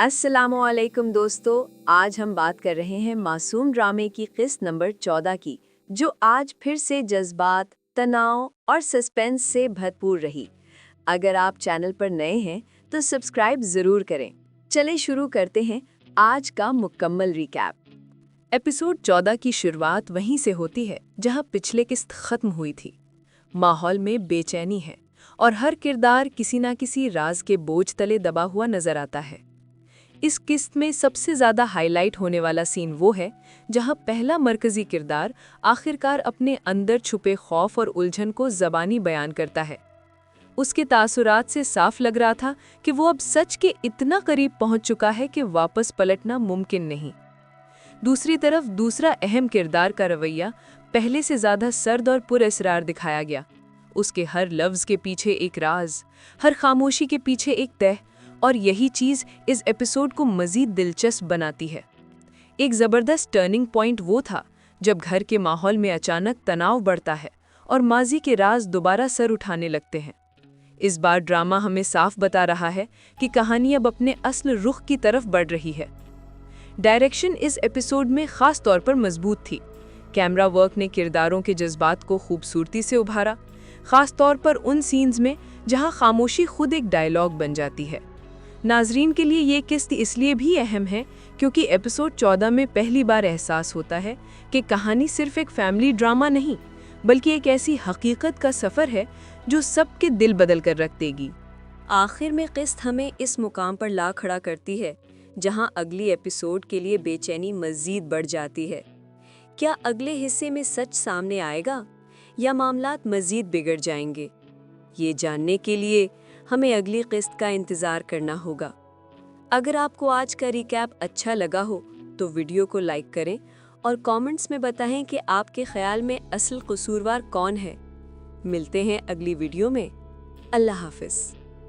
अस्सलामुअलैकुम दोस्तों, आज हम बात कर रहे हैं मासूम ड्रामे की किस्त नंबर 14 की, जो आज फिर से जज्बात, तनाव और सस्पेंस से भरपूर रही। अगर आप चैनल पर नए हैं तो सब्सक्राइब ज़रूर करें। चलें शुरू करते हैं आज का मुकम्मल रिकैप। एपिसोड 14 की शुरुआत वहीं से होती है जहां पिछले किस्त खत्म हुई थी। माहौल में बेचैनी है और हर किरदार किसी ना किसी राज के बोझ तले दबा हुआ नजर आता है। इस किस्त में सबसे ज़्यादा हाईलाइट होने वाला सीन वो है जहां पहला मरकजी किरदार आखिरकार अपने अंदर छुपे खौफ और उलझन को ज़बानी बयान करता है। उसके तासुरात से साफ लग रहा था कि वो अब सच के इतना करीब पहुंच चुका है कि वापस पलटना मुमकिन नहीं। दूसरी तरफ दूसरा अहम किरदार का रवैया पहले से ज़्यादा सर्द और पुरअसरार दिखाया गया। उसके हर लफ्ज़ के पीछे एक राज, हर खामोशी के पीछे एक तह, और यही चीज़ इस एपिसोड को मज़ीद दिलचस्प बनाती है। एक ज़बरदस्त टर्निंग पॉइंट वो था जब घर के माहौल में अचानक तनाव बढ़ता है और माजी के राज दोबारा सर उठाने लगते हैं। इस बार ड्रामा हमें साफ बता रहा है कि कहानी अब अपने असल रुख की तरफ बढ़ रही है। डायरेक्शन इस एपिसोड में ख़ास तौर पर मजबूत थी। कैमरा वर्क ने किरदारों के जज्बात को खूबसूरती से उभारा, ख़ास तौर पर उन सीन्स में जहां खामोशी खुद एक डायलॉग बन जाती है। नाजरीन के लिए ये किस्त इसलिए भी अहम है क्योंकि एपिसोड 14 में पहली बार एहसास होता है कि कहानी सिर्फ एक फैमिली ड्रामा नहीं, बल्कि एक ऐसी हकीकत का सफ़र है जो सबके दिल बदल कर रख देगी। आखिर में किस्त हमें इस मुकाम पर ला खड़ा करती है जहां अगली एपिसोड के लिए बेचैनी मज़ीद बढ़ जाती है। क्या अगले हिस्से में सच सामने आएगा या मामलात मज़ीद बिगड़ जाएंगे? ये जानने के लिए हमें अगली किस्त का इंतज़ार करना होगा। अगर आपको आज का रिकैप अच्छा लगा हो तो वीडियो को लाइक करें और कमेंट्स में बताएं कि आपके ख्याल में असल कसूरवार कौन है। मिलते हैं अगली वीडियो में। अल्लाह हाफ़िज़।